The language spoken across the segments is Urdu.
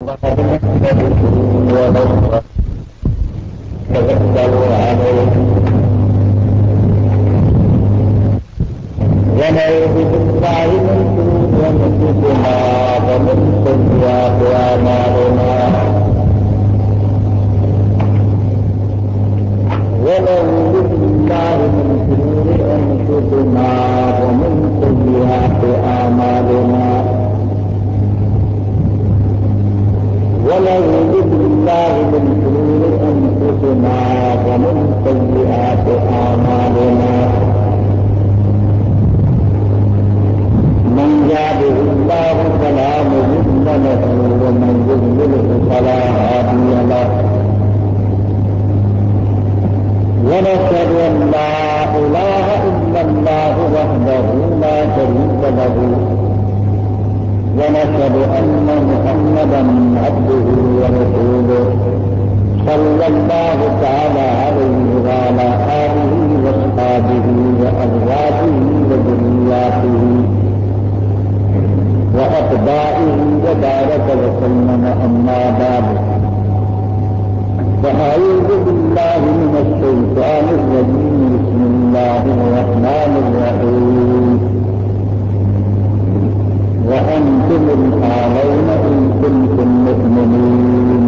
ونعوذ بالله من شرور أنفسنا ومن سيئات أعمالنا ونعوذ بالله من شرور أنفسنا ومن سيئات أعمالنا ونعوذ بالله من شرور أنفسنا ومن سيئات أعمالنا من يهده الله فلا مضل له ومن يضلل فلا هادي له ونشهد أن لا إله إلا الله وحده لا شريك له ونشهد أن محمدا عبده ورسوله صلى الله تعالى عليه وعلى آله وأصحابه وأزواجه وذرياته وأتباعه وبارك وسلم أما بعد فأعوذ بالله من الشيطان الرجيم بسم الله الرحمن الرحيم وأنتم الأعلون إن كنتم مؤمنين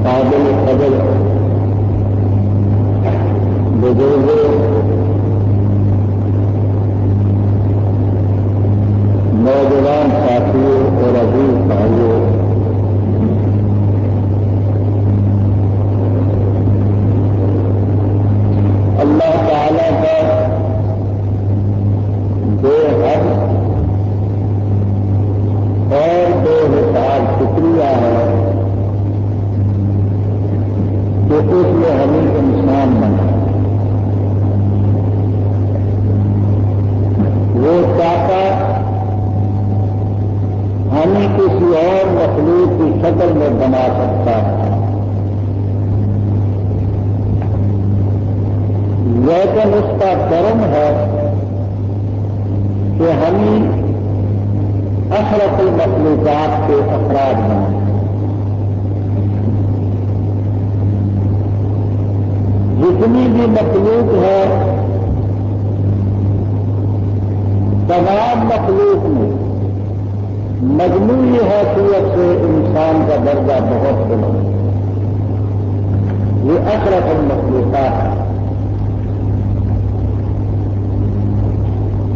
قابل قدر بزرگ نوجوان ساتھیوں اور عزیز بھائیوں، اللہ تعالی کا بے حد اور بے حساب شکریہ ہے کہ اس نے ہمیں انسان بنا۔ وہ چاہتا ہمیں کسی اور مخلوق کی شکل میں بنا سکتا ہے، لیکن اس کا کرم ہے کہ ہمیں اشرف المخلوقات کے افراد بنائے۔ جتنی بھی مخلوق ہے تمام مخلوق میں مجموعی حیثیت سے انسان کا درجہ بہت بلند ہے۔ یہ اشرف المخلوقات ہے۔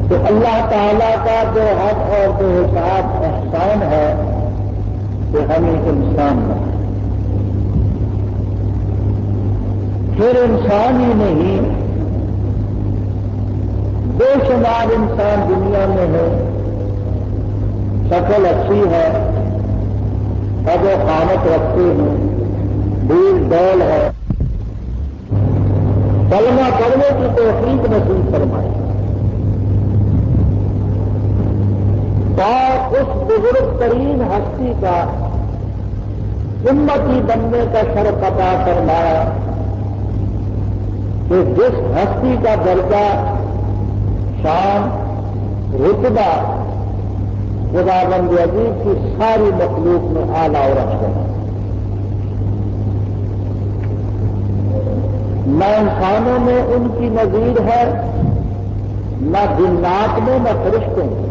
تو اللہ تعالیٰ کا جو حق اور جو حساب احسان ہے کہ ہمیں انسان بنا۔ پھر انسان ہی نہیں، بے شمار انسان دنیا میں ہے، شکل اچھی ہے، قد و قامت رکھتے ہیں، دور دول ہے، کلمہ پڑھنے کی توفیق نصیب فرمائے اور اس بزرگ ترین ہستی کا امتی بننے کا شرف عطا فرمایا کہ جس ہستی کا درجہ، شان، رتبہ خداوند عزیز کی ساری مخلوق میں اعلیٰ اور افضل ہے۔ نہ انسانوں میں ان کی نظیر ہے، نہ جنات میں، نہ فرشتوں میں۔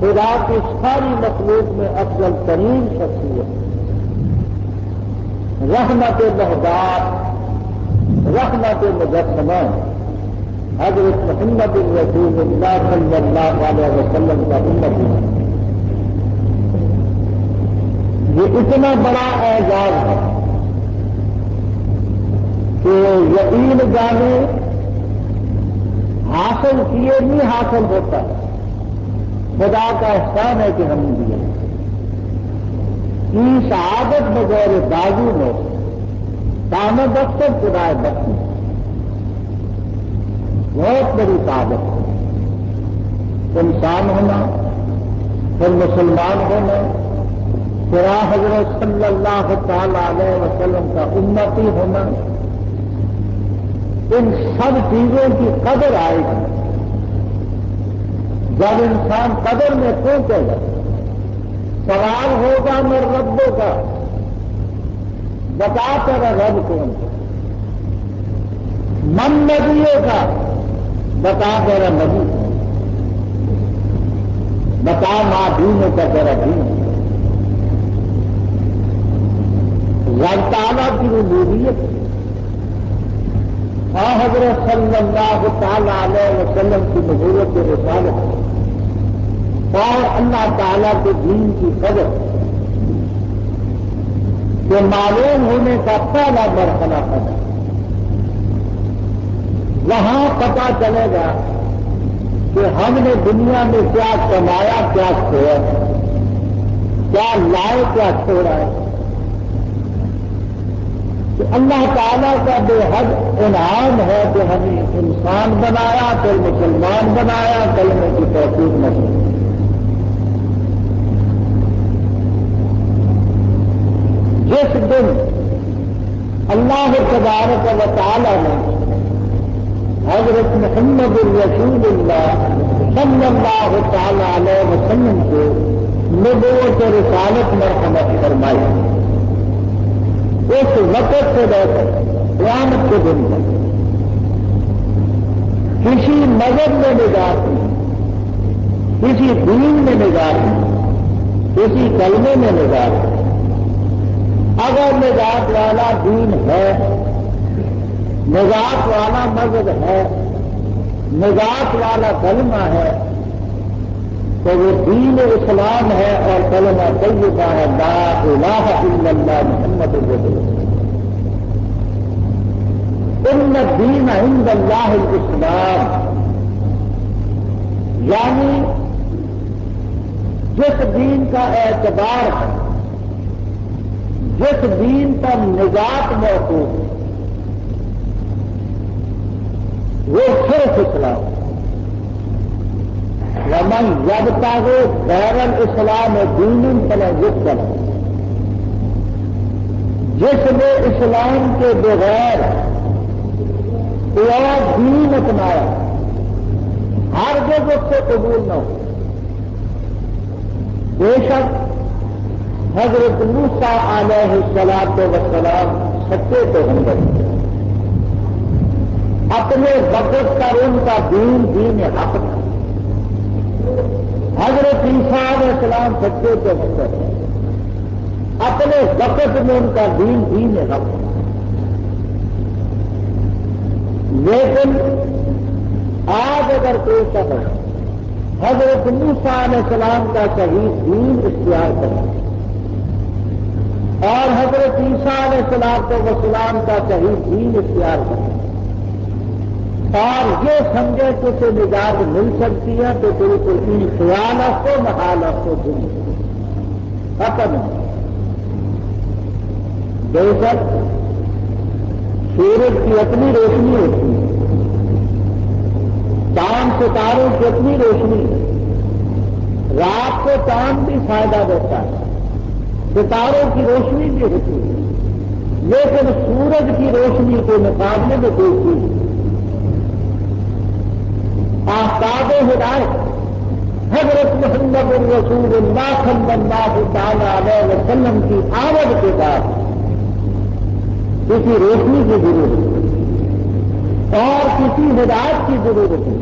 خدا کی ساری مخلوق میں افضل ترین شخصیت، رحمت مہداد، رحمت مجسمہ حضرت محمد رسول اللہ صلی اللہ علیہ وسلم کا امتی ہے۔ یہ اتنا بڑا اعزاز ہے کہ یقین جانے حاصل کیے نہیں حاصل ہوتا ہے، خدا کا احسان ہے کہ ہم نے دیا۔ کی سعادت بغیر بازو میں سامد اکثر خدا بخشی بہت بڑی سعادت ہے۔ انسان ہونا، پھر مسلمان ہونا، پھر حضرت صلی اللہ تعالی علیہ وسلم کا امتی ہونا، ان سب چیزوں کی قدر آئے گی جب انسان قدر میں پہنچے گا. سوال ہوگا میرے ربوں کا، بتا تیرا رب کون ہے؟ من نبیوں کا، بتا تیرا نبی کون؟ بتا ماں دینوں کا تیرا دین. رب تعالیٰ کی ربوبیت اور حضرت صلی اللہ تعالی علیہ وسلم کی نبوت رسالت اور اللہ تعالیٰ کے دین کی قدر کے معلوم ہونے کا پہلا مرحلہ ہے. وہاں پتہ چلے گا کہ ہم نے دنیا میں کیا کمایا، کیا کھویا، کیا لائے، کیا چھوڑا ہے. کہ اللہ تعالیٰ کا بے حد انعام ہے کہ ہمیں انسان بنایا، پھر مسلمان بنایا، کلمے کی توفیق نہیں. جس دن اللہ تبارک و تعالیٰ نے حضرت محمد الرسول اللہ صلی اللہ تعالی علیہ وسلم کو نبوت رسالت مرحمت فرمائی، اس وقت سے لے کر قیامت کے دن تک کسی مذہب میں نجات نہیں، کسی دین میں نجات نہیں، کسی کلمے میں نجات نہیں. اگر نجات والا دین ہے، نجات والا مذہب ہے، نجات والا کلمہ ہے، تو وہ دین اسلام ہے اور کلمہ طیبہ ہے لا الہ الا اللہ محمد رسول اللہ. ان الدین عند اللہ الاسلام، یعنی جس دین کا اعتبار ہے، جس دین پر نجات موجود ہے، وہ صرف اسلام. ومن یبتغی غیر الاسلام دین فلن یقبل، جس نے اسلام کے بغیر کوئی دین اپنایا ہرگز اس سے قبول نہ ہو. بے شک حضرت موسیٰ علیہ الصلوۃ والسلام سچے تو ہوں گے، اپنے وقت پر ان کا دین حق تھا. حضرت عیسیٰ علیہ السلام سچے تو ہوں گے، اپنے وقت میں ان کا دین حق تھا. لیکن آج اگر کوئی شخص حضرت موسیٰ علیہ السلام کا صحیح دین اختیار کرے اور حضرت عیسیٰ علیہ السلام کا صحیح دین اختیار کرے اور یہ سمجھے کہ اسے نجات مل سکتی ہے، تو بالکل ان خیالات کو محالات کو دن ختم ہے. بے شک سورج کی اپنی روشنی ہوتی ہے، چاند ستاروں کی اپنی روشنی ہے. رات کو چاند بھی فائدہ دیتا ہے، ستاروں کی روشنی بھی ہوتی ہے، لیکن سورج کی روشنی کے مقابلے میں کوئی چیز نہیں. آفتاب ہدایت حضرت محمد الرسول اللہ صلی اللہ تعالی علیہ وسلم کی آمد کے بعد کسی روشنی کی ضرورت اور کسی ہدایت کی ضرورت ہے.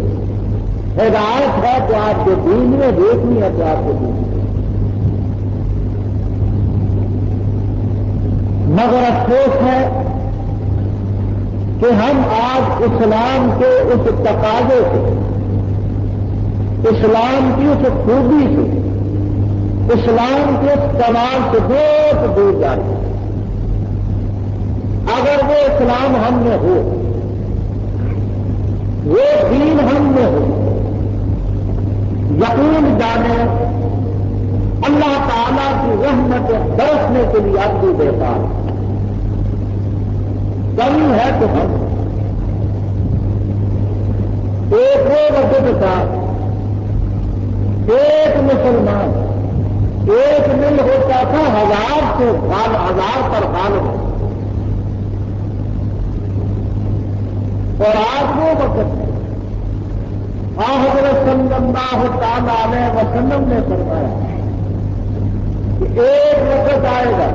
ہدایت ہے تو آپ کے دین میں، روشنی ہے تو آپ کے دین میں. مگر افسوس ہے کہ ہم آج اسلام کے اس تقاضے سے، اسلام کی اس خوبی سے، اسلام کے اس کمال سے بہت دور جاتے ہیں. اگر وہ اسلام ہم میں ہو، وہ دین ہم میں ہو، یقین جانے اللہ تعالیٰ کی رحمت برسنے کے لیے اب بھی بیکار کمی ہے. تو ہم ایک وہ وقت کا ایک مسلمان ایک مل ہوتا تھا، 1000 سے 1000 پر غالب ہو. آج وہ وقت ہے حضرت صلی اللہ تعالی علیہ وسلم نے فرمایا کہ ایک وقت آئے گا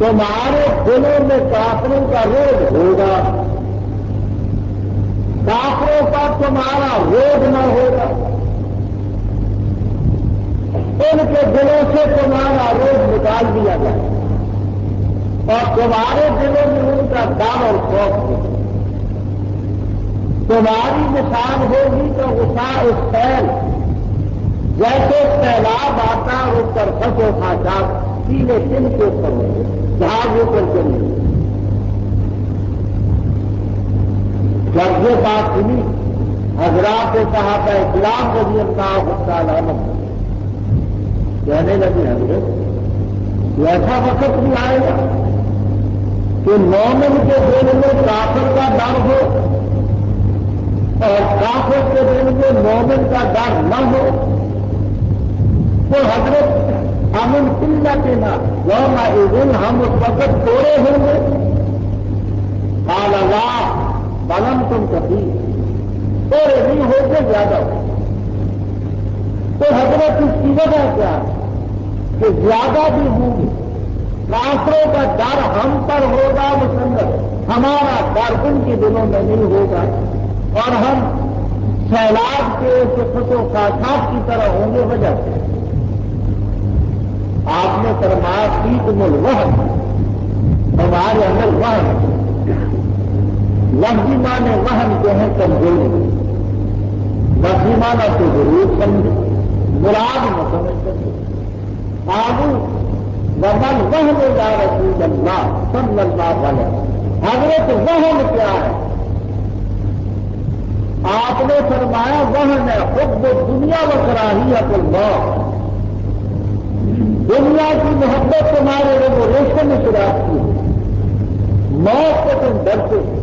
تمہارے دلوں میں کافروں کا روگ ہوگا، کافروں کا تمہارا روگ نہ ہوگا، ان کے دلوں سے تمہارا روگ نکال دیا جائے اور تمہارے دلوں میں ان کا ڈر اور خوف ہوگا۔ تمہاری مثال ہوگی تو غصہ سیل، جیسے سیلاب آتا اور اس پر فصو خاصا سینے دن کے اوپر ہوگی، جہاز اوپر چلے۔ جب یہ بات سنی حضرات صحابہ اسلام رضی اللہ تعالیٰ عنہ کہنے لگے حضرت ایسا وقت بھی آئے گا کہ مومن کے دل میں کافر کا ڈر ہو اور کافر کے دل میں مومن کا ڈر نہ ہو، تو حضرت امن قلت نا یومئذ ہم اس وقت تھوڑے ہوں گے، قال اللہ بلم تم کبھی تھوڑے نہیں ہوتے زیادہ ہو۔ تو حضرت اس کی وجہ کیا کہ زیادہ بھی ہوں گے، کافروں کا ڈر ہم پر ہوگا مسلط، ہمارا ڈر ان کے دلوں میں نہیں ہوگا، اور ہم سیلاب کے فصو خاصات کی طرح ہوں گے۔ وجہ سے آپ نے فرمایا فیکم الوہن، ہمارے اندر وہن، لفظی معنی وہن جو ہے کمزوری، لفظی معنی تو ضرور سمجھے، مراد نہ سمجھ سکے۔ آگو ومن وہن یا رسول اللہ صلی اللہ علیہ وسلم، حضرت وہن کیا ہے؟ آپ نے فرمایا وہن ہے حب دنیا و کراہیت الموت، دنیا کی محبت تمہارے ریگولیشن میں شراکتی ہے، موت کو تم ڈرتے ہو۔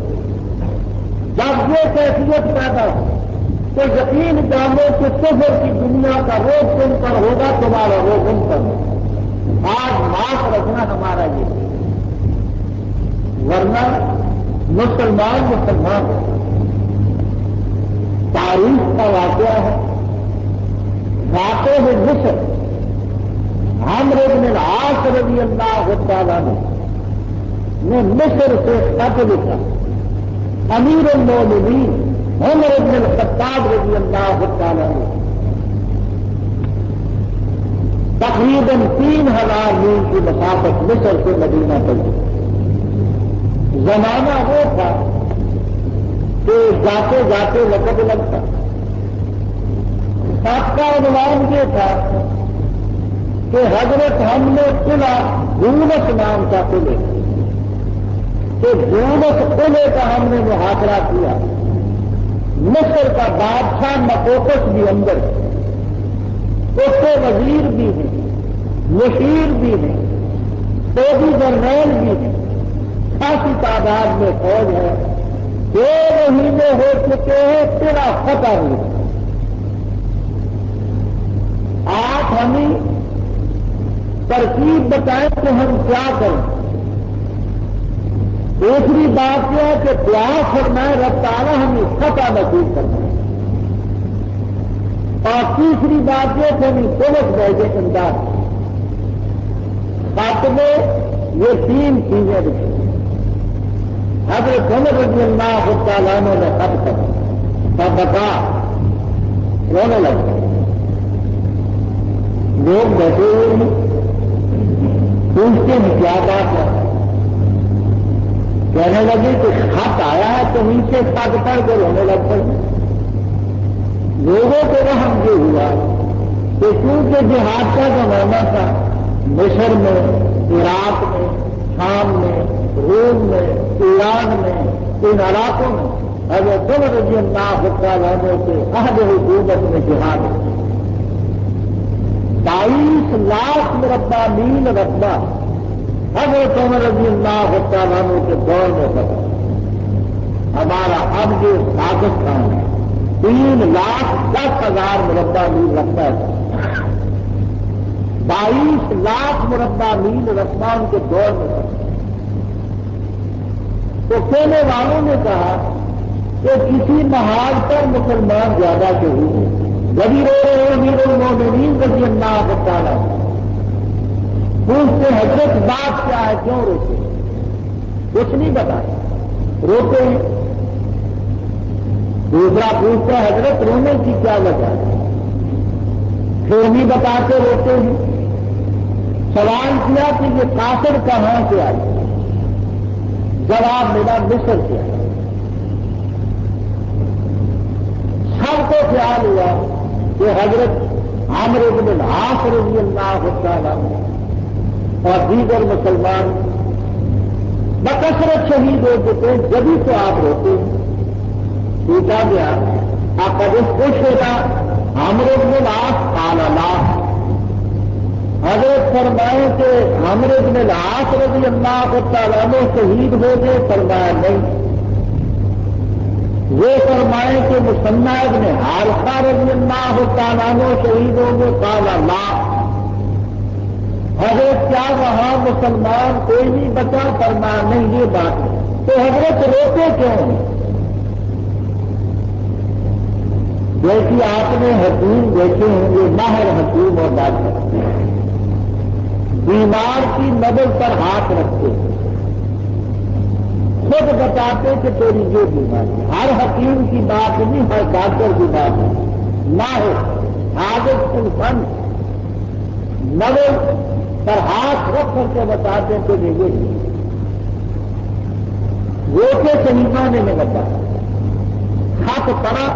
جب یہ کیفیت پیدا ہو تو یقین جانو کہ کفر کی دنیا کا روگ تم پر ہوگا، تمہارا روگ ان پر ہوگا۔ آج معاف رکھنا ہمارا یہ، ورنہ مسلمان تاریخ کا واقعہ ہے۔ فاتح مصر عمرو بن العاص رضی اللہ تعالیٰ نے مصر سے خط لکھا، امیر المومنین عمر بن الخطاب رضی اللہ تعالیٰ نے تقریباً 3000 میل کی مسافت مصر سے مدینہ تک۔ زمانہ وہ تھا کہ جاتے جاتے وقت لگتا۔ خط کا عنوان یہ تھا کہ حضرت ہم نے قلعہ یونس نام کا قلعہ، کہ یونس قلعے کا ہم نے محاصرہ کیا۔ مصر کا بادشاہ مقوقس بھی اندر ہے، اس کے وزیر بھی ہیں، مشیر بھی ہیں، فوجی جرنیل بھی ہیں، خاصی تعداد میں فوج ہے۔ 2 مہینے ہو چکے ہیں، قلعہ فتح ہوئی۔ آپ ہمیں ترکیب بتائیں کہ ہم کیا کریں۔ دوسری بات یہ ہے کہ دعا فرمائے رب تعالیٰ ہمیں فتح نصیب کرنا، اور تیسری بات یہ کہ ہمیں پولیس بھیجے امداد۔ خط میں یہ 3 چیزیں لکھی۔ حضرت عمر رضی اللہ تعالیٰ عنہ نے خط کر بتا رونے لگے۔ لوگ بیٹھے ہوئے ہیں، پوچھتے ہیں کیا بات ہے؟ کہنے لگے کہ خط آیا ہے تو نیچے خط پڑھ کے رونے لگ پڑے۔ لوگوں کو رحم یہ ہوا کہ کیونکہ جہاد کا زمانہ تھا، مصر میں، عراق میں، شام میں، روم میں، ایران میں، ان علاقوں میں حضرت عمر رضی اللہ تعالیٰ عنہ کے عہد حکومت میں جہاد 22 لاکھ مربع میل رقبہ حضرت عمر رضی اللہ تعالیٰ عنہ کے دور میں بتا۔ ہمارا اب جو پاکستان ہے 3,10,000 مربع میل رقبہ ہے، 22 لاکھ مربع میل رقبہ ان کے دور میں بتا۔ تو کہنے والوں نے کہا کہ کسی محال پر مسلمان زیادہ شہید ہیں، جبھی رو رہے ہیں امیر المومنین رضی اللہ تعالیٰ پوچھتے حضرت بات کیا ہے، کیوں روتے ہیں؟ کچھ نہیں بتایا، روتے ہیں۔ دوسرا پوچھتا ہے حضرت رونے کی کیا وجہ ہے، پھر نہیں بتاتے روتے ہیں۔ سوال کیا کہ یہ کافر کہاں سے آئی، جواب ملا مصر سے آئی۔ سب کو خیال ہوا کہ حضرت عمرو بن العاص رضی اللہ تعالیٰ اور دیگر مسلمان بکثرت شہید ہو چکے، جبھی تو آپ روتے ہیں۔ پوچھا گیا آپ کا جس خوش ہوگا عمرو بن العاص قال لا، حضرت فرمائے کہ عمرو بن العاص رضی اللہ تعالیٰ عنہ شہید ہو گئے، فرمایا نہیں۔ وہ فرمائے کہ مثنی ابن حارثہ رضی اللہ تعالیٰ عنہ شہید ہو گئے، قال لا۔ حضرت کیا وہاں مسلمان کوئی نہیں بچا، فرمایا نہیں، یہ بات ہے۔ تو حضرت روتے کیوں ہیں؟ جیسی آپ نے حکیم دیکھے ہوں گے، ماہر حکیم اور ڈاکٹر بیمار کی نظر پر ہاتھ رکھتے خود بتاتے کہ تیری یہ بیماری ہے۔ ہر حکیم کی بات نہیں، ہر ڈاکٹر کی بات ہے۔ ماہر حاجت الفن نظر پر ہاتھ رکھ کر کے بتاتے کہ یہ وہ کے سلیمانے میں بتایا ہاتھ پڑا،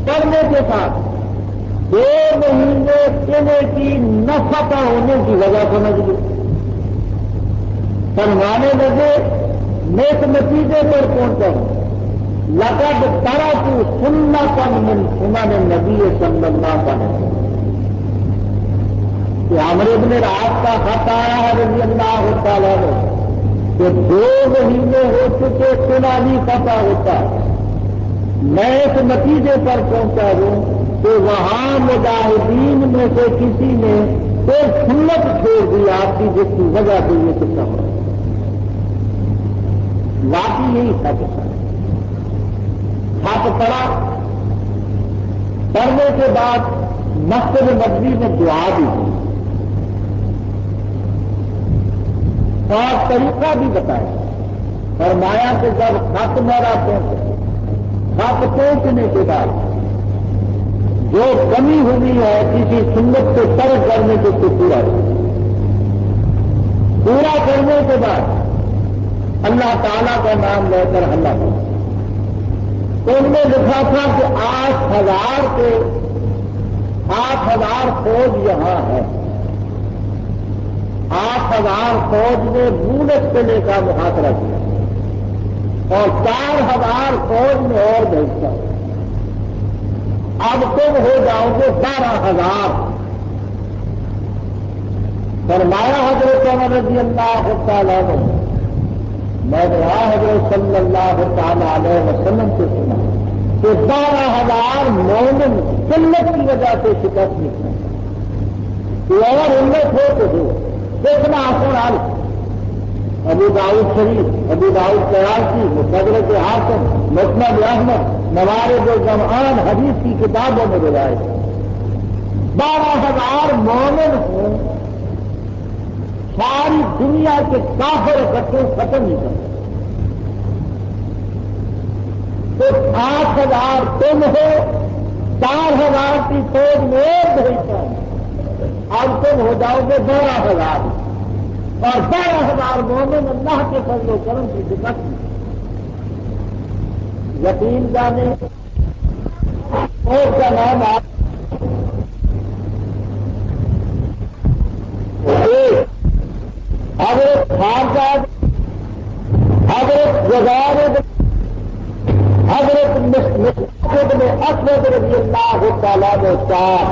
پڑنے کے ساتھ 2 مہینے کیلے کی نفقہ ہونے کی وجہ سمجھ لی، فرمانے لگے میں اس نتیجے پر پہنچا ہوں لقد ترکت سنتا من سنن النبی صلی اللہ علیہ وسلم کہ عمرو بن العاص کا خط آیا ہے رضی اللہ تعالیٰ عنہ کہ 2 مہینے ہو چکے سنا نہیں پتا ہوتا، میں اس نتیجے پر پہنچا ہوں کہ وہاں مجاہدین میں سے کسی نے کوئی سنت چھوڑ دی آپ کی، جس کی وجہ سے یہ قصہ ہوا۔ واقعی یہی تھا قصہ۔ ہاتھ پڑا، پڑھنے کے بعد مسجد نبوی میں دعا بھی دی اور طریقہ بھی بتایا، فرمایا کہ جب خط میرا پہنچے، خط پہنچنے کے بعد جو کمی ہوئی ہے کسی سنت سے ترک کرنے کے پورا کرنے کے بعد اللہ تعالیٰ کا نام لے کر حملہ کیا۔ تو ان نے لکھا تھا کہ 8,000 فوج یہاں ہے، 8,000 فوج نے بونس قلعے کا محاصرہ کیا اور 4,000 فوج میں اور بھیجا، اب تم ہو جاؤ گے 12,000۔ فرمایا حضرت عمر رضی اللہ تعالیٰ عنہ، میں نے حضرت صلی اللہ تعالیٰ علیہ وسلم سے سنا کہ 12,000 مومن قلت کی وجہ سے شکست نکلا، کوئی اور امت ہو تو ہو، دیکھنا آسان حال۔ ابو داؤد شریف، ابو داؤد قیاسی، مستدرک حاکم، مسند احمد، موارد الجمعان حدیث کی کتابوں میں روایت 12,000 مومن ہوں، ساری دنیا کے کافر اکٹھے ختم نہیں کرتے، تو 8,000 تم ہو، 4,000 کی فوج میں اور بھیجتا ہوں، اب تم ہو جاؤ گے 12,000 اور 12,000 مومن اللہ کے فضل و کرم کی شکست۔ یقین جانے فوج کا نام حضرت خارجاد، حضرت جزائر، حضرت مسعود بن اسود رضی اللہ تعالیٰ نے 4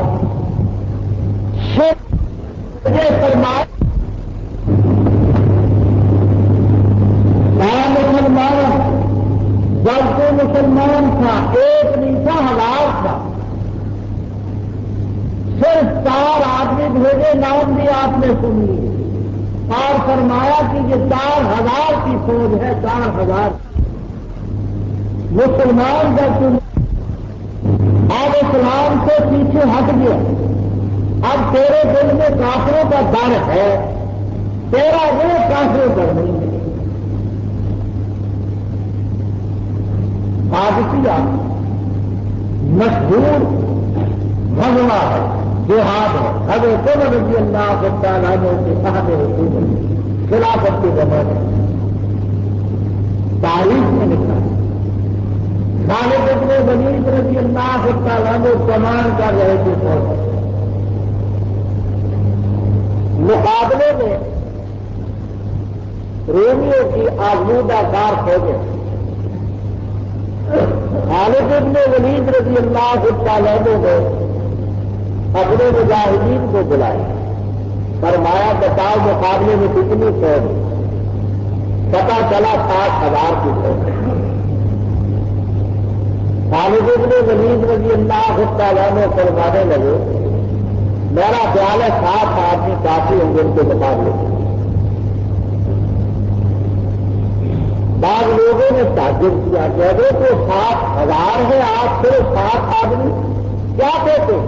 فرمایا مسلمان بلکہ مسلمان تھا، ایک نہیں تھا، 1,000 تھا، صرف 4 آدمی بھیجے، نام بھی آپ نے سن لیے، اور فرمایا کہ یہ 4000 کی فوج ہے، 4000 مسلمان جب تم اب اسلام سے پیچھے ہٹ گیا، اب تیرے دل میں کافروں کا ڈر ہے، تیرا وہ کافروں پر نہیں ہے۔ قادسیہ مشہور غزوہ ہے، جہاد ہے، حضرت عمر رضی اللہ تعالیٰ عنہ کے صحابہ رسول خلافت کے زمانے تاریخ میں لکھا ہے۔ خالد بن ولید رضی اللہ تعالیٰ عنہ کمان کر رہے تھے فوج، مقابلے میں رومیوں کی آزمودہ کار فوجیں خالد بن ولید رضی اللہ تعالیٰ عنہ نے اپنے مجاہدین کو بلایا، فرمایا بتاؤ مقابلے میں کتنی فوج؟ پتا چلا 60,000 کی فوج۔ خالد بن ولید رضی اللہ تعالیٰ عنہ فرمانے لگے میرا خیال ہے 60 آدمی کافی ہوں گے ان کے مقابلے میں۔ بعض لوگوں نے تعجب کیا کہ اگر تو 60,000 ہے، آپ صرف 60 آدمی کیا کہتے ہیں؟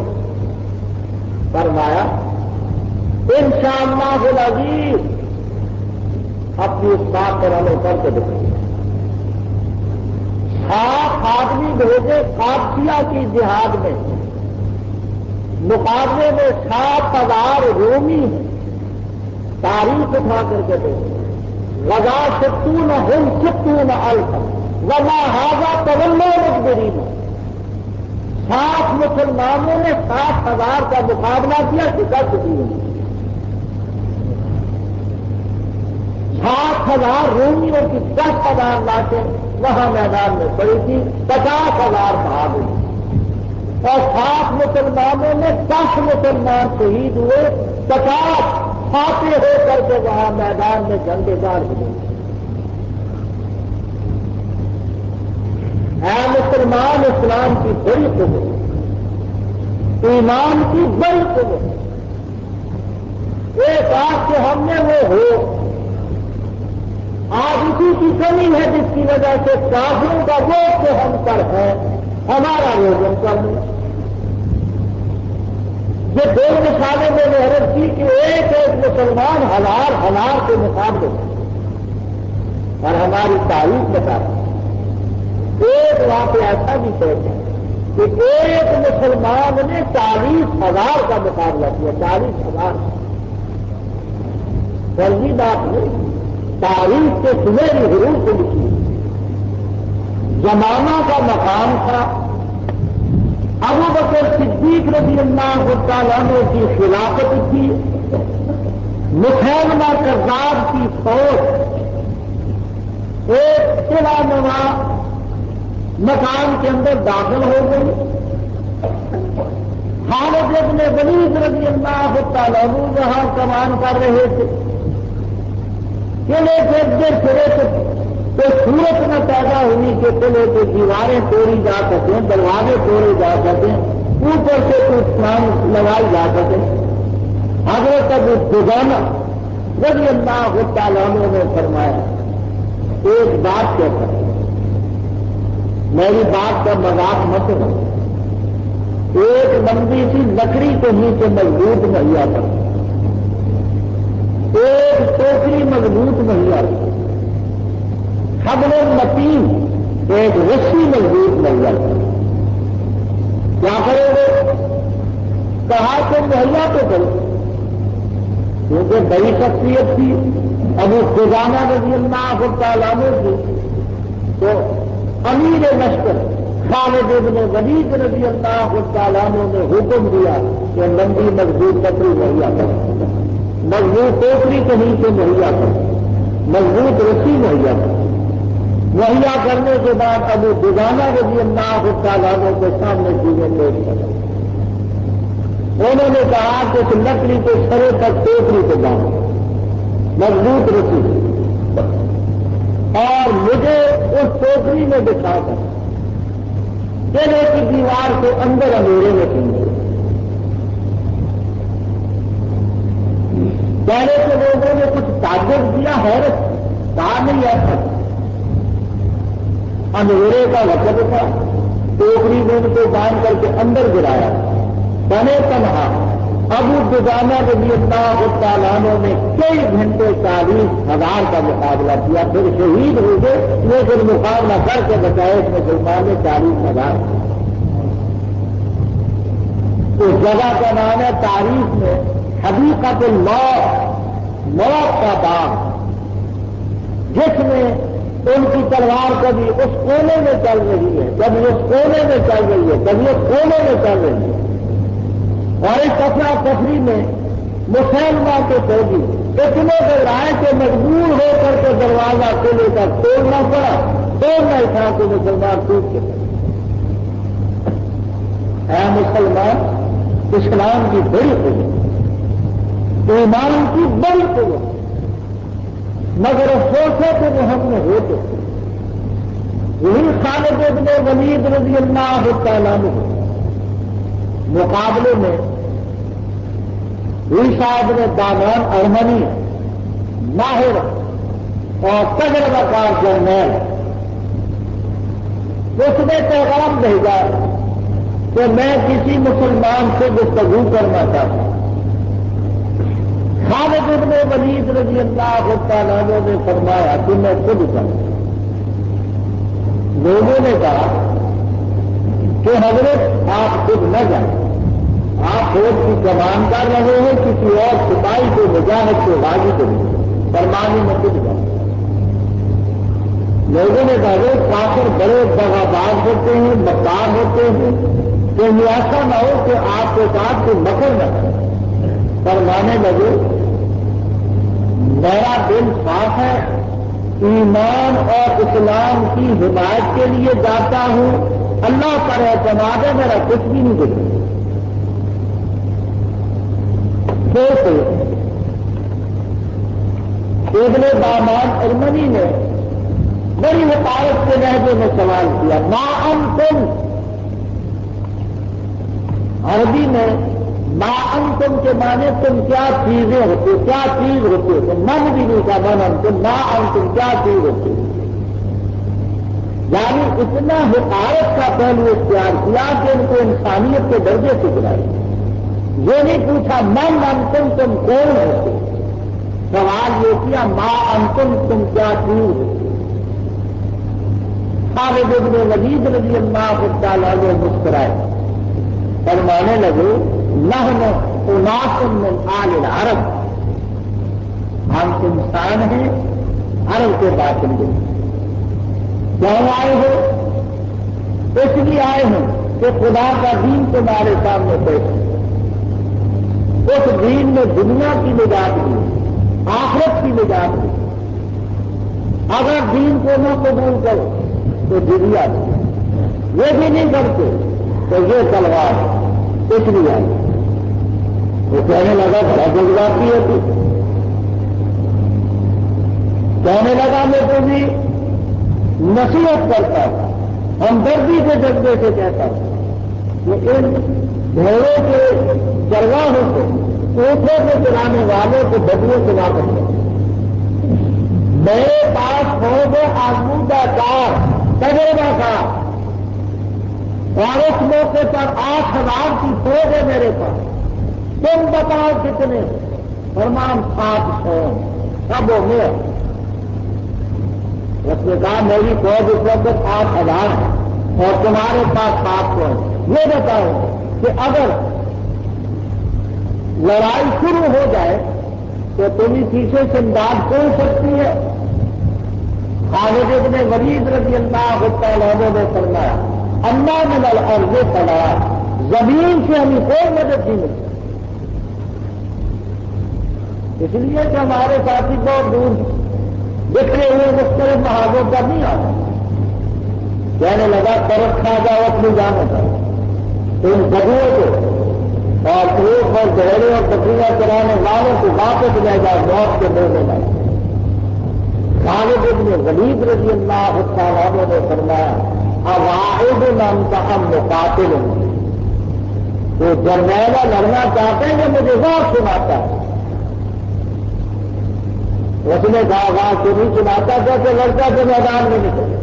فرمایا انشاءاللہ العزیز اپنی اس بات پر عمل کر کے دکھائیے۔ 60 آدمی بھیجے قادسیہ کی جہاد میں، مقابلے میں 60,000 رومی ہیں۔ تاریخ اٹھا کر کے دیکھیں، غزا 60,000 وما هذا تولوا مدبرین۔ 60 مسلمانوں نے 60,000 کا مقابلہ کیا، شکست دی۔ 60,000 رومیوں کی 10,000 لاشیں وہاں میدان میں پڑی تھی، 50,000 بھاگ ہوئی، اور 60 مسلمانوں میں 10 مسلمان شہید ہوئے، 50 فاتح ہو کر کے وہاں میدان میں جنگیں جار ہوئی۔ اے مسلمان، اسلام کی بڑی قوت، ایمان کی بڑی قوت، ایک آج سے ہم نے وہ ہو، آج اسی کی کمی ہے جس کی وجہ سے کافروں کا وہ جو ہم پر ہے ہمارا روزن پر ہے۔ یہ دو مثالیں میں نے عرض کی کہ ایک مسلمان 1000 کے مقابلے اور ہماری تاریخ بتاتی۔ ایک واقعہ ایسا بھی کہتے ہیں کہ ایک مسلمان نے 40,000 کا مقابلہ کیا، 40,000 فرضی بات نہیں، تاریخ کے سنہری حروف سے لکھی۔ زمانہ کا مقام تھا، ابو بکر صدیق رضی اللہ تعالیٰ عنہ کی خلافت تھی، مسیلمہ کذاب کی فوج ایک قلعہ نما مکان کے اندر داخل ہو گئی۔ خالد بن ولید رضی اللہ تعالیٰ عنہ وہاں کمان کر رہے تھے۔ قلعے کے اندر پھرے تو صورت نہ پیدا ہوئی کہ قلعے کی دیواریں توڑی جا سکیں، دروازے توڑے جا سکیں، اوپر سے کچھ کام لگائی جا سکے۔ حضرت ابو دجانہ رضی اللہ تعالیٰ عنہ نے فرمایا ایک بات کہتا ہے، میری بات کا مذاق مت کرو، ایک لمبی سی لکڑی کو نیچے مضبوط مہیا کر، ایک ٹوکری مضبوط مہیا کر، حبل متین ایک رسی مضبوط مہیا کر، کیا کرو گے؟ کہا کہ مہیا تو کرو، کیونکہ بڑی شخصیت تھی ابو دجانہ رضی اللہ تعالیٰ عنہ کی، تو امیر لشکر خالد بن ولید رضی اللہ تعالیٰ عنہ نے حکم دیا کہ لمبی مضبوط لکڑی مہیا کرو، مضبوط ٹوکری کہیں سے مہیا کرو، مضبوط رسی مہیا کرو۔ مہیا کرنے کے بعد ابو دجانہ رضی اللہ تعالیٰ عنہ کے سامنے چیزیں پیش کر، انہوں نے کہا کہ اس لکڑی کے سرے تک ٹوکری کو باندھو، مضبوط رسی، اور مجھے اس ٹوکری میں بٹھا کر قلعے کی دیوار کے اندر اندھیرے میں کھینچو۔ پہلے کے لوگوں نے کچھ تعجب کیا، حیرت کہا نہیں ایسا اندھیرے کا وقت تھا، ٹوکری میں ان کو باندھ کر کے اندر گرایا، بنے تنہا ابو دجانہ رضی اللہ تعالیٰ عنہ نے کئی گھنٹے 40,000 کا مقابلہ کیا، پھر شہید ہو گئے، لیکن مقابلہ کر کے بچائے اس مسلمان نے 40,000۔ اس جگہ کا نام ہے تاریخ میں حدیقۃ الموت، موت کا باغ، جس میں ان کی تلوار کبھی اس کونے میں چل رہی ہے، کبھی اس کونے میں چل رہی ہے، کبھی اس کونے میں چل رہی ہے، اور اس افراتفری میں مسلمہ کے فوجی اتنے گھبرائے کہ مجبور ہو کر کے دروازہ کھولے کر توڑنا پڑا، توڑنا ہی تھا کہ مسلمان ٹوٹ کے اے مسلمان، اسلام کی بڑی قوت، ایمان کی بڑی قوت، مگر افسوس ہے کہ وہ ہم میں ہوتے یہی خالد ابن ولید رضی اللہ تعالیٰ عنہ مقابلے میں عیسیٰ ابن دامان ارمنی ماہر اور تجربہ کار جرنیل، اس نے پیغام بھیجا کہ میں کسی مسلمان سے گفتگو کرنا چاہتا ہوں۔ خالد ابن ولید رضی اللہ تعالیٰ عنہ نے فرمایا کہ میں خود کروں۔ لوگوں نے کہا کہ حضرت آپ خود نہ جائیں، آپ فوج کی کمان کر رہے ہیں، کسی اور سپاہی کو مجاہد کو راضی کریں، فرمانے میں خود جائیں۔ لوگوں نے کہا کہ کافر بڑے دغاباز ہوتے ہیں، مکار ہوتے ہیں، کہ ایسا نہ ہو کہ آپ کے ساتھ کوئی مکر نہ کرے۔ فرمانے لگے میرا دل صاف ہے، ایمان اور اسلام کی حمایت کے لیے جاتا ہوں، اللہ پر اعتماد ہے، میرا کچھ بھی نہیں دکھتا۔ ابن دامان ارمنی نے بڑی حقارت کے لہجے میں سوال کیا، ما انتم، عربی میں ما انتم کے معنی تم کیا چیزیں ہوتے، کیا چیز ہوتے، تو من بھی نہیں کا من انتم، ما انتم کیا چیز ہوتے، یعنی اتنا حقارت کا پہلو اختیار کیا کہ ان کو انسانیت کے درجے سے گرائی۔ یہ نہیں پوچھا من انتم تم کون ہوتے، سوال یہ کیا ما انتم تم کیا چیز ہوتے۔ خالد ابن ولید رضی اللہ تعالیٰ عنہ مسکرائے، فرمانے لگے نحن اناس من آل العرب، ہم انسان ہیں عرب کے باشندے۔ کیوں آئے ہو؟ اس لیے آئے ہیں کہ خدا کا دین تمہارے سامنے پیش ہے، اس دین میں دنیا کی نجات دی، آخرت کی نجات دی۔ اگر دین کو نہ قبول کرو تو جزیہ دو، یہ بھی نہیں کرتے تو یہ تلوار اس لیے آئی۔ وہ کہنے لگا بڑا جذباتی ہے تو کہنے لگا میں تمہیں نصیحت کرتا ہوں، ہمدردی کے جذبے سے کہتا ہوں کہ ان بھیڑوں کے چرواہوں کو، اونٹوں کو چلانے والوں کو بدلوں سے نہ کرتے۔ میرے پاس فوج آزمودہ کار، تجربہ کار، اور اس موقع پر 8,000 کی فوج ہے میرے پاس، تم بتاؤ کتنے؟ فرمان 700، سب ہو گیا۔ اس نے کہا میری فوج اس وقت 8,000 ہے اور تمہارے پاس 700 ہے، یہ بتاؤ کہ اگر لڑائی شروع ہو جائے تو تمہیں پیچھے سے امداد کون سکتی ہے؟ خالد ابن ولید رضی اللہ تعالیٰ عنہ نے فرمایا اما من الارض فلا، زمین سے ہمیں کوئی مدد نہیں ملتی، اس لیے کہ ہمارے ساتھی بہت دور بکھرے ہوئے مختلف محاذوں پر نہیں آتا۔ کہنے لگا طرف کھا جاؤ اپنی جانوں پر، ان بدوؤں کو اور ایک اور گہرے اور بکریاں چرانے والوں کو واپس لے جاؤ، موت کے منہ میں لائے۔ خالد ابن ولید رضی اللہ تعالیٰ عنہ نے فرمایا اواعد من کا ہم مقاتل ہوں، تو جرنیلا لڑنا چاہتے ہیں کہ مجھے غور سناتا ہے، اس نے کہا آواز تو نہیں سناتا تھا کہ لڑکا کے میدان میں نکلے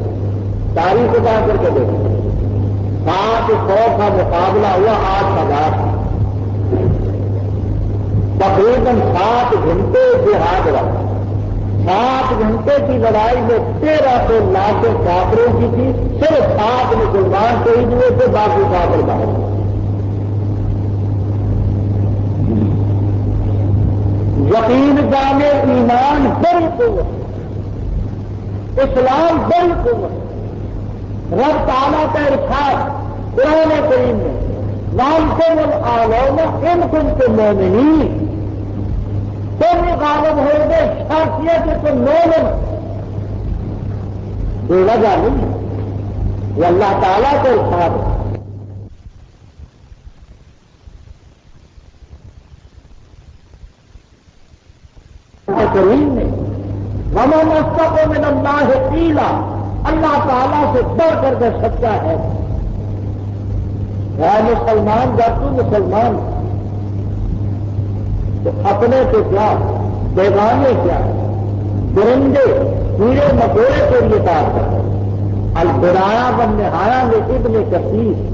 تاریخ اٹھا کر کے دیکھیں 700 کا مقابلہ ہوا 8,000 تقریباً 7 گھنٹے جہاد رہا 7 گھنٹے کی لڑائی میں 1300 لاکھیں کافروں کی تھی صرف 7 مسلمان شہید ہوئے تھے باقی کافر باہر یقین جانے ایمان بڑی قوت اسلام بڑی قوت رب تعالیٰ کا ارشاد قرآن کریم میں وانتم العالون ان کنتم مومنین تم غالب ہو گے شخصیت تم مومن بے وجہ نہیں یہ اللہ تعالیٰ کا ارشاد ہے کریم نے ومن اصدق من اللہ قیلا اللہ تعالیٰ سے ڈر کر کے سچا ہے اے مسلمان جب تو مسلمان تو اپنے تو کیا بیگانے کیا درندے کیڑے مکوڑے کے لیے کار کر البرایا بن نہایا میں ابن کثیر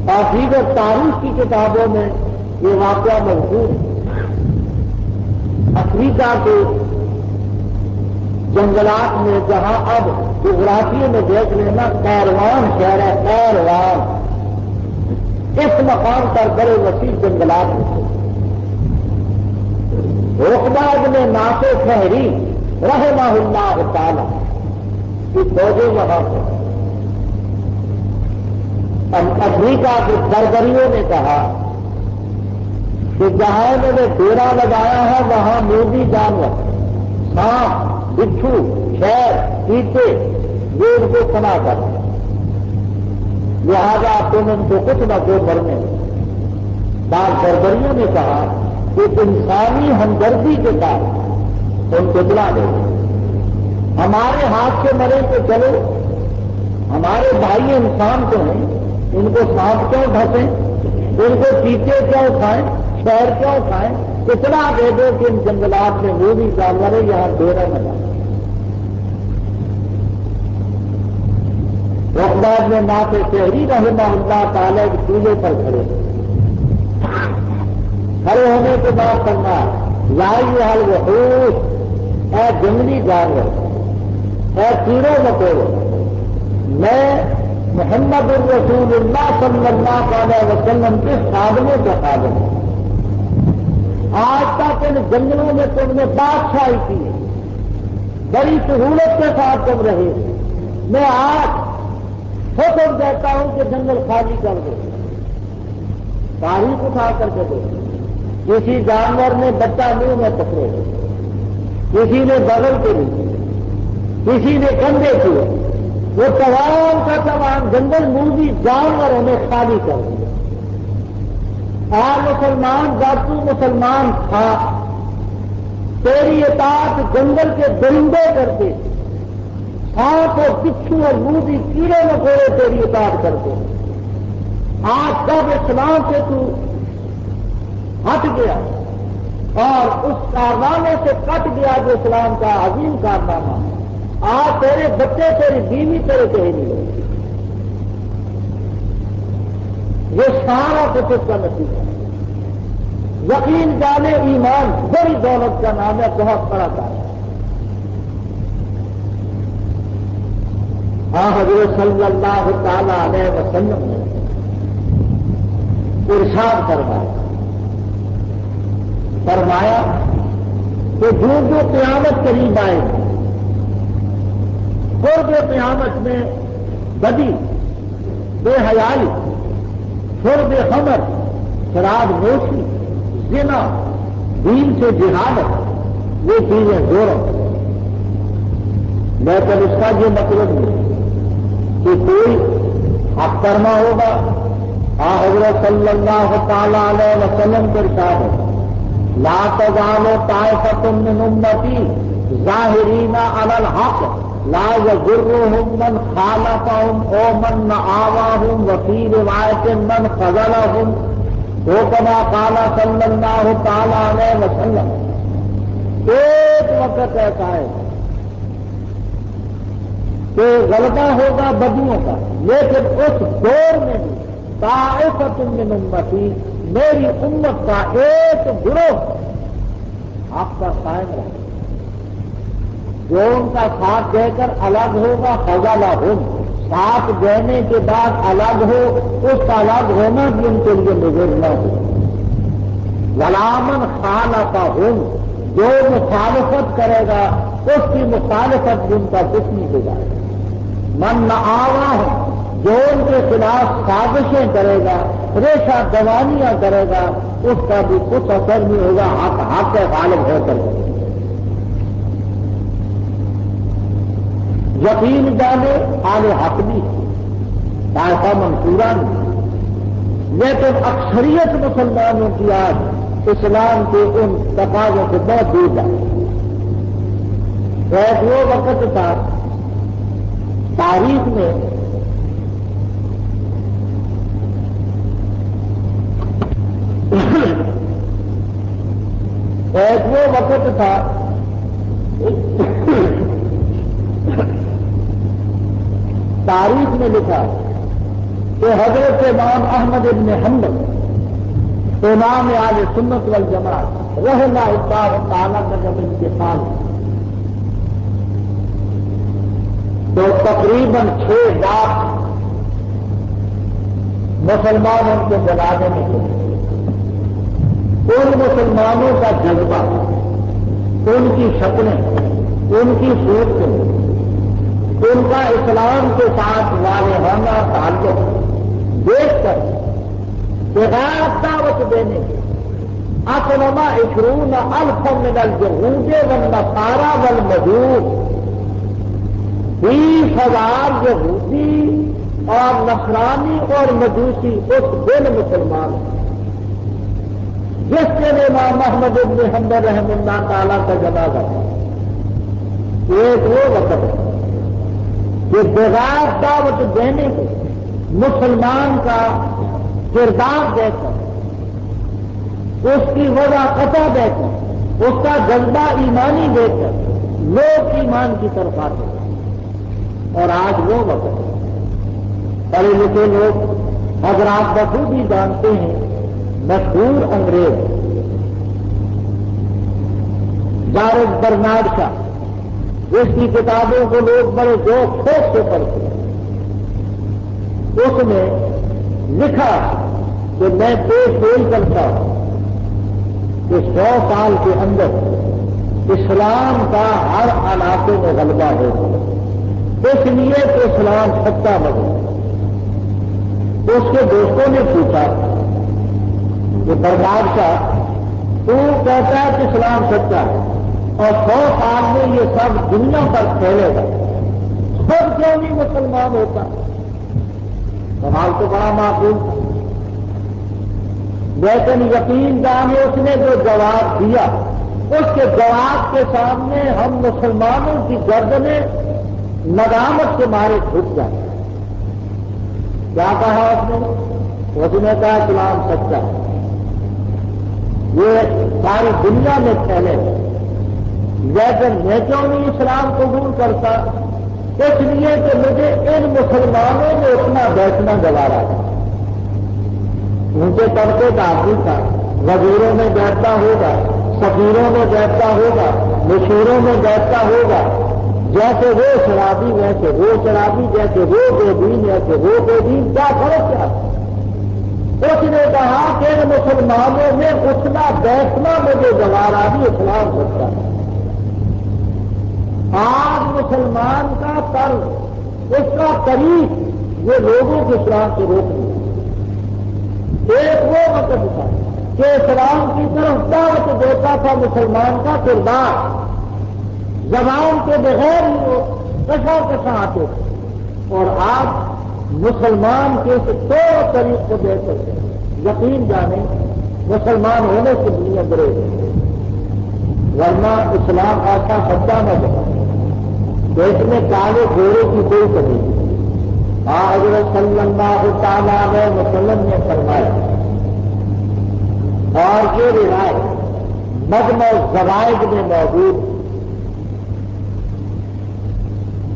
تحقیق اور تاریخ کی کتابوں میں یہ واقعہ مذکور ہے افریقہ کے جنگلات میں جہاں اب جغرافیے میں دیکھ لینا کیروان شہر ہے کیروان اس مقام پر بڑے وسیع جنگلات میں عقبہ ابن نافع فہری رحمہ اللہ تعالی کی فوجیں وہاں پر افریقہ کے بربریوں نے کہا کہ جہاں انہوں نے ڈیرا لگایا ہے وہاں موذی جانور سانپ بچھو شیر چیتے یہ ان کو سنا کر لہٰذا تم ان کو کچھ نہ کچھ مرنے بعض بربریوں نے کہا کہ انسانی ہمدردی کے ساتھ ان کو دلا دے ہمارے ہاتھ سے مرے تو چلو ہمارے بھائی انسان تو ہیں ان کو سانپ کیوں ڈھسیں ان کو چیتے کیوں کھائیں شہر کیوں کھائیں اتنا دے دو کہ ان جنگلات میں وہ بھی جانور ہے یہاں ڈیرا نہ جائے عقبہ میں نافع شہری رحمہ اللہ تعالیٰ کے چولہے پر کھڑے ہونے کے بعد کرنا لائی حل وحوش اے جنگلی جانور اے کیڑوں مکوڑوں میں محمد الرسول اللہ صلی اللہ علیہ وسلم کے خادموں کا خادم ہوں آج تک ان جنگلوں میں تم نے بادشاہی کی بڑی سہولت کے ساتھ تم رہے میں آج حکم دیتا ہوں کہ جنگل خالی کر دو تاریخ اٹھا کر کے دو کسی جانور نے بچہ منہ میں پکڑے کسی نے بغل کے لیے کسی نے کندھے کیے وہ تمام کا تمام جنگل موذی جانوروں نے خالی کر دیا مسلمان جب تو مسلمان تھا تیری اطاعت جنگل کے درندے کرتے سانپ اور بچھو اور موذی کیڑے مکوڑے تیری اطاعت کرتے آج جب اسلام سے تو ہٹ گیا اور اس کارنامے سے کٹ گیا جو اسلام کا عظیم کارنامہ آج تیرے بچے تیری بیوی تیرے کہیں نہیں لگے یہ سارا کچھ اس کا نتیجہ ہے یقین جانے ایمان بڑی دولت کا نام ہے بہت بڑا کام ہے ہاں حضرت صلی اللہ تعالی علیہ وسلم نے ارشاد فرمایا کہ جو قیامت قریب آئے قرب قیامت میں بدی بے حیائی شرب خمر شراب نوشی زنا دین سے جہالت یہ چیزیں جوڑو لیکن اس کا یہ مطلب نہیں کہ کوئی حق فرما ہوگا حضرت صلی اللہ تعالی علیہ وسلم کے ارشاد ہے لا تزال طائفة من امتی ظاہرین علی الحق لا يضرهم من خالفهم او من آواهم وفي روایت من خذلهم تو كما قال صلی اللہ تعالی علیہ وسلم ایک وقت ایسا ہے کہ غلبہ ہوگا بدیوں کا، لیکن اس دور میں بھی طائفۃ من امتی، میری امت کا ایک گروہ آپ کا قائم رہے، جو ان کا ساتھ دے کر الگ ہوگا، فضلہم، ساتھ دینے کے بعد الگ ہو، اس کا الگ ہونا بھی ان کے لیے مضر نہ ہو۔ غلامن خالفہم، جو مخالفت کرے گا اس کی مخالفت بھی ان کا کچھ نہیں ہوگا۔ من نہ آوا ہے، جو ان کے خلاف سازشیں کرے گا، ریشہ دوانیاں کرے گا، اس کا بھی کچھ اثر نہیں ہوگا، حق غالب ہو کر۔ یقین جانے آل حق بھی طائفہ منصورہ نہیں، لیکن اکثریت مسلمانوں کی آج اسلام کے ان تقاضوں سے بہت دور جائے۔ ایک وہ وقت تھا تاریخ میں ایک وہ وقت تھا تاریخ میں لکھا کہ حضرت امام احمد بن حنبل امام اہل سنت والجماعت رحمہ اللہ تعالیٰ کا جب انتقال تو تقریباً 6 لاکھ مسلمان ان کے جنازے میں تھے۔ ان مسلمانوں کا جذبہ، ان کی شکلیں، ان کی صورتیں، ان کا اسلام کے ساتھ والہانہ تعلق دیکھ کر بغیر دعوت دینے اسلم 20,000 من اليهود والنصارى والمجوس، 20,000 یہودی اور نصرانی اور مجوسی اس دن مسلمان ہیں جس دن امام احمد بن حنبل رحمہ اللہ تعالیٰ کا جنازہ ہے۔ ایک وہ وقت ہے کہ بغیر دعوت دینے کے مسلمان کا کردار دے کر، اس کی وجہ قطع دے کر، اس کا جذبہ ایمانی دے کر لوگ ایمان کی طرف آتے ہیں۔ اور آج وہ وقت ہے، پڑھے لکھے لوگ حضرات بخوبی جانتے ہیں، مشہور انگریز جارج برنارڈ شاہ، جس کی کتابوں کو لوگ بڑے ذوق شوق سے پڑھتے ہیں، اس نے لکھا کہ میں پیش کرتا ہوں کہ 100 سال کے اندر اسلام کا ہر علاقے میں غلبہ ہوگا، اس لیے کہ اسلام سچا بنے۔ اس کے دوستوں نے پوچھا کہ برنارڈ شاہ، تو کہتا ہے کہ اسلام سچا ہے اور 100 سال میں یہ سب دنیا پر پھیلے گا، سب کیوں نہیں مسلمان ہوتا؟ سوال تو بڑا معقول تھا، لیکن یقین جانے اس نے جو جواب دیا، اس کے جواب کے سامنے ہم مسلمانوں کی گردنیں ندامت کے مارے جھک جائیں۔ کیا کہا اس نے کہا اسلام سچا ہے، یہ ساری دنیا میں پھیلے گا، لیکن میں کیوں نہیں اسلام قبول کرتا؟ اس لیے کہ مجھے ان مسلمانوں میں اتنا بیٹھنا گوارا ہے۔ اونچے طبقے کا آدمی تھا، وزیروں میں بیٹھتا ہوگا، سفیروں میں بیٹھتا ہوگا، مشیروں میں بیٹھتا ہوگا، جیسے وہ شرابی ویسے وہ شرابی، جیسے وہ بے دین ویسے وہ بے دین، کیا فرق کیا؟ اس نے کہا کہ ان مسلمانوں میں اتنا بیٹھنا مجھے گوارا بھی اسلام سکتا ہے۔ آج مسلمان کا طرز، اس کا طریق یہ لوگوں کے اسلام سے روک دیا۔ ایک وہ وقت تھا کہ اسلام کی طرف دعوت دیتا تھا مسلمان کا کردار، زبان کے بغیر ہی وہ کشا کشا آتے تھے، اور آج مسلمان کے اس دو طریق کو دیکھ کر یقین جانے مسلمان ہونے سے دنیا ڈرے گئے، ورنہ اسلام ایسا سچا نہ بنا کہ اس میں کالے گھوڑے کی کوئی کمی نہیں۔ حضرت صلی اللہ تعالیٰ علیہ وسلم نے فرمایا، اور یہ روایت مجمع زوائد میں موجود.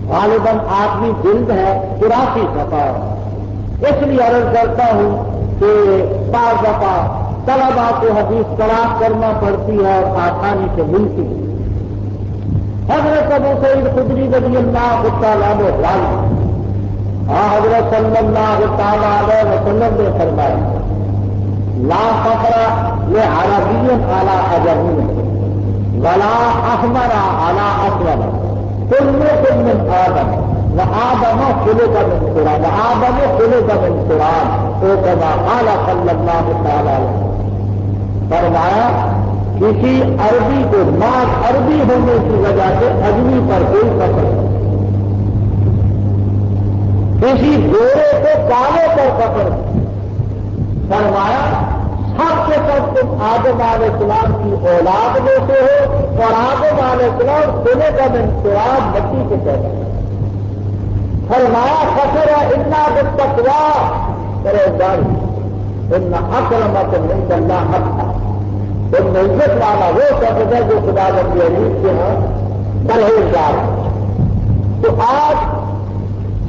غالباً آدمی جلد ہے 84 صفحہ. اس لیے عرض کرتا ہوں کہ بعض دفعہ طلبا کو حدیث تلاش کرنا پڑتی ہے اور آسانی سے ملتی ہے. حضرت ابو سعید خدری رضی اللہ تعالیٰ عنہ حضرت صلی اللہ تعالیٰ علیہ وسلم نے فرمایا لا فخر لعربی علی اجمی ولا احمر علی اسود كلكم من آدم وآدم خلق من تراب وآدم خلق من تراب او كما قال صلی اللہ تعالی علیہ وسلم. فرمایا کسی عربی کو ماں عربی ہونے کی وجہ سے اجمی پر کوئی فخر نہیں. کسی گورے کو کالے پر فخر نہیں. فرمایا سب کے سب تم آدم علیہ السلام کی اولاد میں سے ہو اور آدم علیہ السلام سونے کا منتراب مٹی کے پیدا. فرمایا فخر انا بالتقوی پرہیزگاری ان اکرمکم عند اللہ اتقاکم. ان میں عزت والا وہ شخص ہے جو خدا بندی عزیز کے ہیں پرہیزگار. تو آج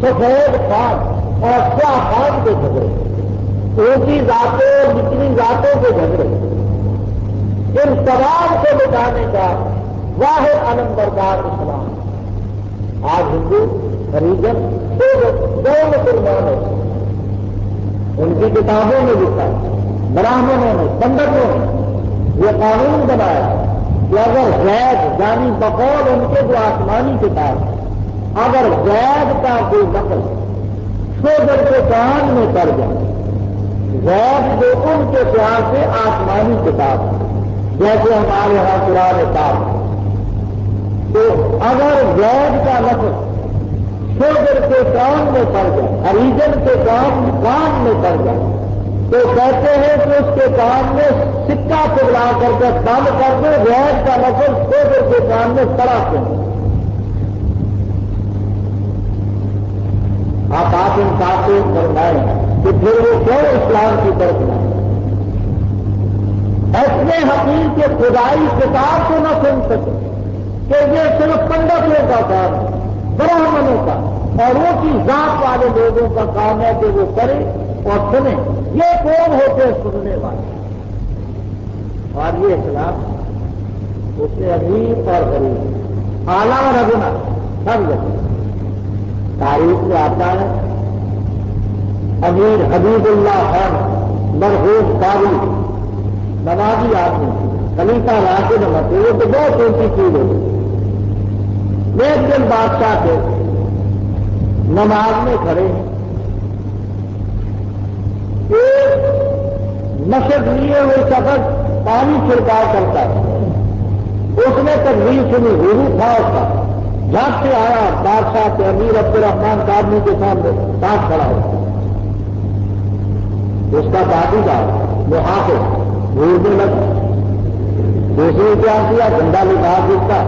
سفید خان اور سیاہ خان کے جھگڑے، اونچی ذاتوں اور نچلی ذاتوں کے جھگڑے، ان تمام کو مٹانے کا واحد علم بردار اسلام. آج ہندو ہریجن دو مسلمان ہیں. ان کی کتابوں میں لکھا براہمنوں نے پنڈتوں نے یہ قانون بنایا کہ اگر زید یعنی بقول ان کے جو آسمانی کتاب ہے، اگر زید کا کوئی نقل شوگر کے کان میں پڑ جائے، زید جو ان کے خیال سے آسمانی کتاب ہے جیسے ہمارے یہاں قرآن پاک ہے، تو اگر زید کا نقل شوگر کے کان میں پڑ جائے، ہریجن کے کان میں پڑ جائے، تو کہتے ہیں کہ اس کے کان میں سکہ پگلا کر کے بند کر دے، زید کا نقل شوگر کے کان میں پڑا کیوں. آپ انصاف سے فرمائیں کہ پھر وہ کیوں اسلام کی طرف نہ ایسے حقیق کے خدائی کتاب کو نہ سن سکے کہ یہ صرف پنڈتوں کا کام ہے، براہمنوں کا اور وہ کی ذات والے لوگوں کا کام ہے کہ وہ کریں اور سنیں. یہ کون ہوتے ہیں سننے والے؟ اور یہ اسلام اس نے امیر اور غریب اعلیٰ اور ادنا سب لوگ تاریخ میں آتا ہے. امیر حبیب اللہ خان مرحوم قاری نمازی آدمی خلیفہ راشد احمد وہ تو بہت اونچی چیز ہوگی. ایک دن بادشاہ کے نماز میں کھڑے ہیں، ایک مشق لیے ہوئے شخص پانی چھڑکاؤ کرتا ہے. اس نے تقریر سنی، روح تھا اس کا، جھٹ سے آیا بادشاہ کے امیر عبد الرحمان قادمی کے سامنے ساتھ کھڑا ہوا. اس کا باقی کا محافظ گھورنے لگا، دوسرے کیا کیا گندا لباس اس کا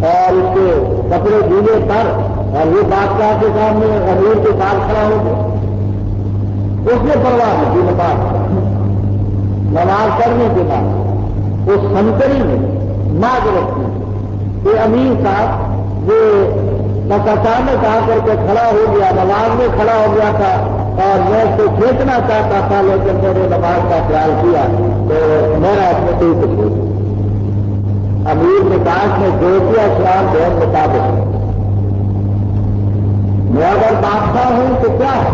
اور اس کے کپڑے گیلے کر اور یہ بادشاہ کے سامنے امیر کے ساتھ کھڑا ہو گیا. اس نے پرواہ نہیں نماز کرنے کے بعد اس سنکری نے معذرت کی کہ امیر صاحب یہ بس اچانک آ کر کے کھڑا ہو گیا، نماز میں کھڑا ہو گیا تھا اور میں اس کو کھینچنا چاہتا تھا لیکن میرے نماز کا خیال کیا تو میرا اس میں کوئی کچھ نہیں. امیر نے کہا کہ جو کیا اسلام بہت مطابق میں اگر بادشاہ ہوں تو کیا ہے،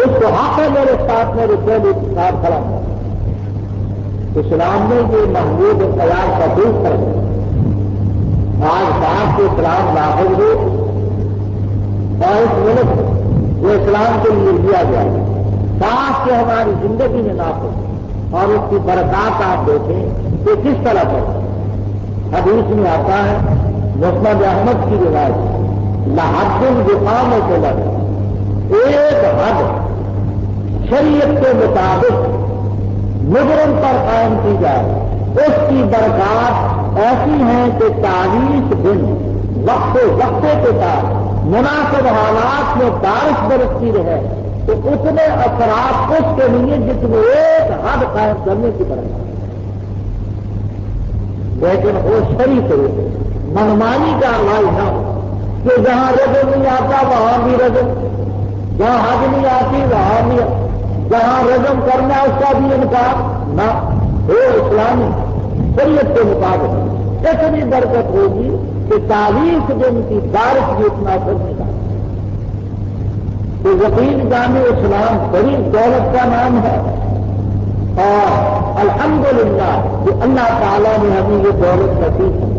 اس کو حق ہے میرے ساتھ میرے پہلے ساتھ کھڑا ہوں. اسلام نے یہ محمود خیال کا دور کر دیا. آج بات کے اسلام نافذ ہو اور اس ملک جو اسلام کے لیے دیا گیا ہے ساتھ سے ہماری زندگی میں نافذ اور اس کی برکات آپ دیکھیں کہ کس طرح پر حدیث میں آتا ہے. مسند احمد کی روایت لحد الزقام سے لگے ایک حد شریعت کے مطابق مجرم پر قائم کی جائے، اس کی برکات ایسی ہیں کہ 40 دن وقفے کے ساتھ مناسب حالات میں بارش برستی رہے تو اتنے اثرات اس کے لیے جتنے ایک حد قائم کرنے کی برکات. لیکن وہ صحیح طریقے منمانی کاروائی نہ ہو کہ جہاں رجم نہیں آتا وہاں بھی رجم، جہاں حد نہیں آتی وہاں بھی، جہاں رجم کرنا اس کا بھی انکار نہ ہو، اسلامی شریعت کے مطابق اتنی برکت ہوگی کہ 40 دن کی بارش بھی اتنا اثر نہیں ڈالے۔ تو یقین جامع اسلام بڑی دولت کا نام ہے، اور الحمدللہ کہ اللہ تعالیٰ نے ہمیں یہ دولت نصیب کی۔